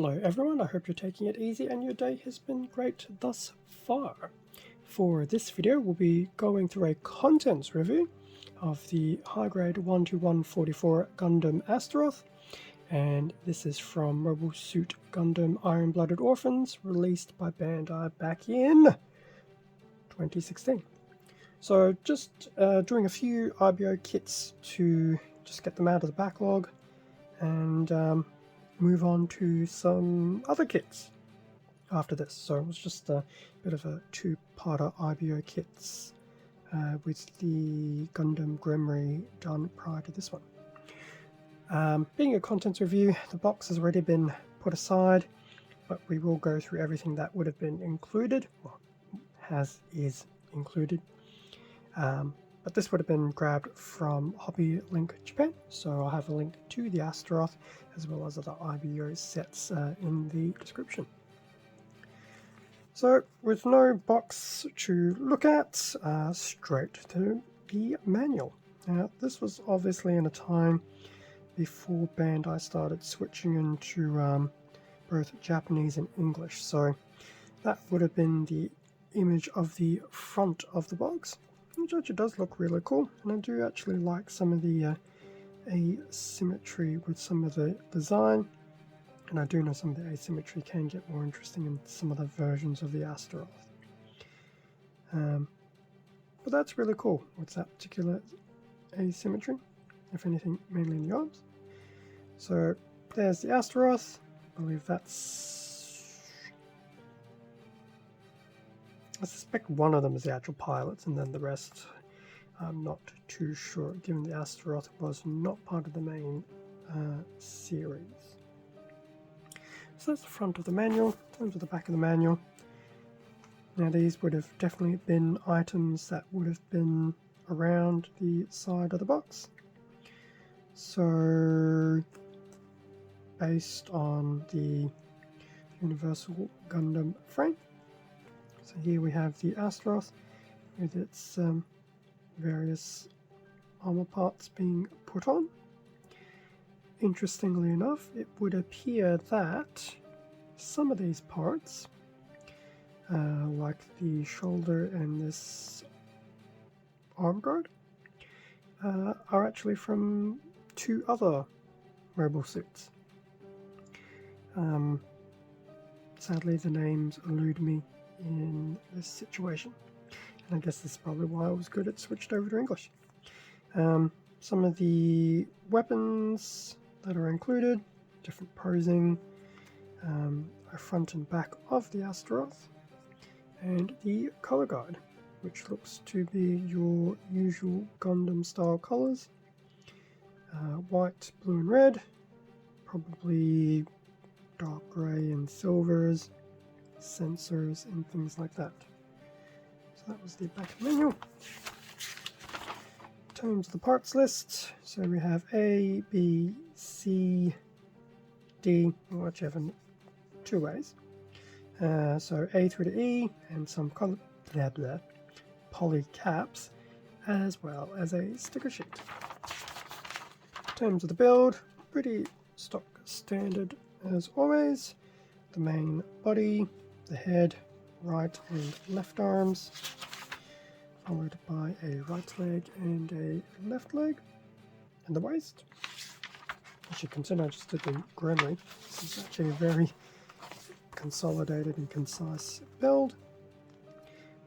Hello everyone, I hope you're taking it easy and your day has been great thus far. For this video we'll be going through a contents review of the high grade 12144 Gundam Astaroth, and this is from Mobile Suit Gundam Iron-Blooded Orphans, released by Bandai back in 2016. So just doing a few IBO kits to just get them out of the backlog and move on to some other kits after this. So it was just a bit of a two-parter IBO kits with the Gundam Gremmery done prior to this one. Being a contents review, the box has already been put aside, but we will go through everything that would have been included, well, is included. But this would have been grabbed from Hobby Link Japan, so I'll have a link to the Astaroth as well as other IBO sets in the description. So with no box to look at, straight to the manual. Now this was obviously in a time before Bandai started switching into both Japanese and English, so that would have been the image of the front of the box, which actually does look really cool, and I do actually like some of the asymmetry with some of the design, and I do know some of the asymmetry can get more interesting in some of the versions of the Astaroth. But that's really cool with that particular asymmetry, if anything mainly in the arms. So there's the Astaroth. I believe that's, I suspect one of them is the actual pilots, and then the rest I'm not too sure, given the Astaroth was not part of the main series. So that's the front of the manual. In terms of the back of the manual, now these would have definitely been items that would have been around the side of the box. So based on the Universal Gundam frame. So here we have the Astaroth with its various armor parts being put on. Interestingly enough, it would appear that some of these parts, like the shoulder and this arm guard, are actually from two other mobile suits. Sadly, the names elude me in this situation, and I guess this is probably why I was good at switched over to English. Some of the weapons that are included, different posing, a front and back of the Astaroth, and the color guide, which looks to be your usual Gundam style colors, white, blue and red, probably dark grey and silvers, sensors and things like that. So that was the back of the manual. In terms of the parts list, so we have A, B, C, D, whichever, two ways. So A through to E, and some color, poly caps, as well as a sticker sheet. In terms of the build, pretty stock standard as always. The main body, the head, right and left arms, followed by a right leg and a left leg, and the waist. As you can see, I just did the Gremmery. This is actually a very consolidated and concise build.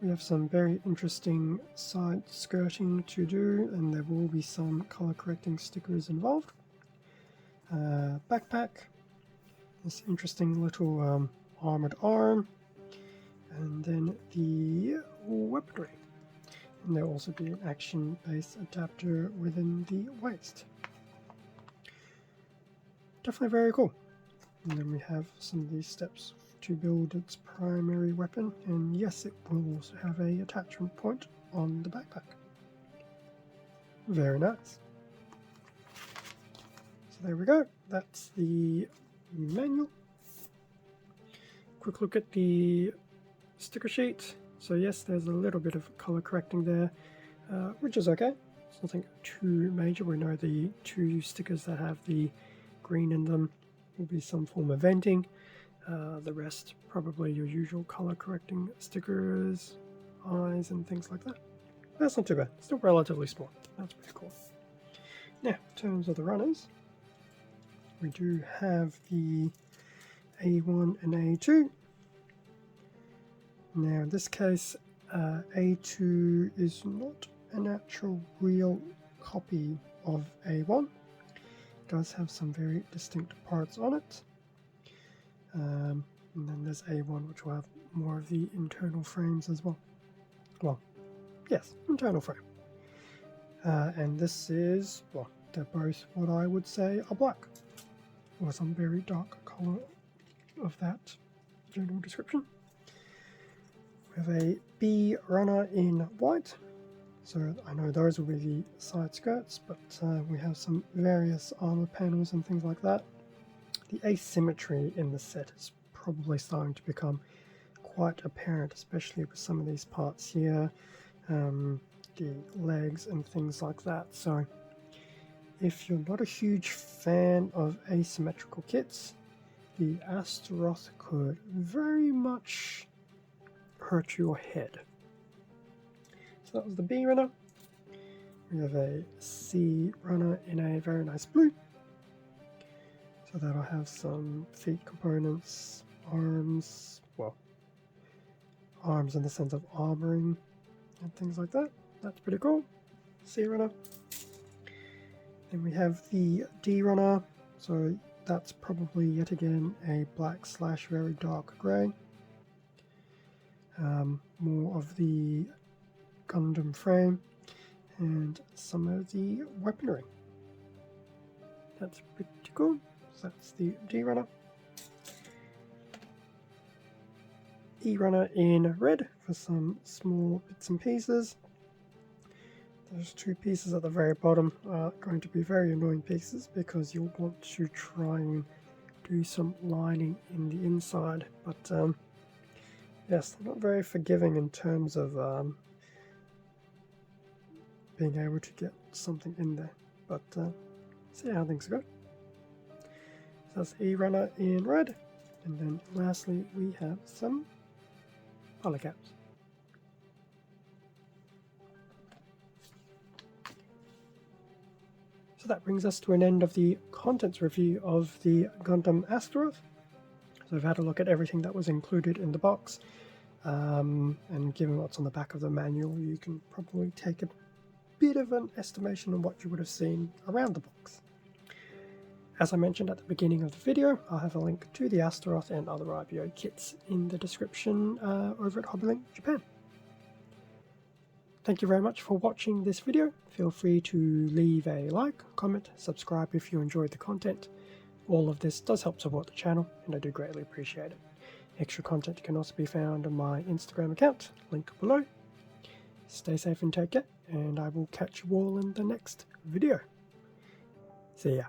We have some very interesting side skirting to do, and there will be some color correcting stickers involved. Backpack, this interesting little armored arm, and then the weaponry. And there will also be an action-based adapter within the waist. Definitely very cool. And then we have some of these steps to build its primary weapon, and yes, it will also have a attachment point on the backpack. Very nice. So there we go, that's the manual. Quick look at the sticker sheet. So yes, there's a little bit of color correcting there, which is okay. It's nothing too major. We know the two stickers that have the green in them will be some form of venting. The rest probably your usual color correcting stickers, eyes and things like that. That's not too bad, still relatively small. That's pretty cool. Now, in terms of the runners, we do have the A1 and A2. Now in this case, A2 is not an actual real copy of A1. It does have some very distinct parts on it. And then there's A1, which will have more of the internal frames as well. Well, yes, internal frame. And this is, well, they're both what I would say are black, or some very dark color of that general description. We have a B runner in white, so I know those will be the side skirts, but we have some various armor panels and things like that. The asymmetry in the set is probably starting to become quite apparent, especially with some of these parts here, the legs and things like that. So if you're not a huge fan of asymmetrical kits, the Astaroth could very much hurt your head. So that was the B runner. We have a C runner in a very nice blue. So that'll have some feet components, arms, well, arms in the sense of armoring and things like that. That's pretty cool. C runner. Then we have the D runner. So that's probably yet again a black / very dark grey. More of the Gundam frame and some of the weaponry. That's pretty cool. So that's the D runner. E runner in red for some small bits and pieces. Those two pieces at the very bottom are going to be very annoying pieces because you'll want to try and do some lining in the inside, but yes, they're not very forgiving in terms of being able to get something in there, but see how things go. So that's E runner in red, and then lastly we have some polycaps. So that brings us to an end of the contents review of the Gundam Astaroth. So we've had a look at everything that was included in the box, and given what's on the back of the manual, you can probably take a bit of an estimation on what you would have seen around the box. As I mentioned at the beginning of the video, I'll have a link to the Astaroth and other IBO kits in the description over at Hobbylink Japan. Thank you very much for watching this video. Feel free to leave a like, comment, subscribe if you enjoyed the content. All of this does help support the channel, and I do greatly appreciate it. Extra content can also be found on my Instagram account, link below. Stay safe and take care, and I will catch you all in the next video. See ya.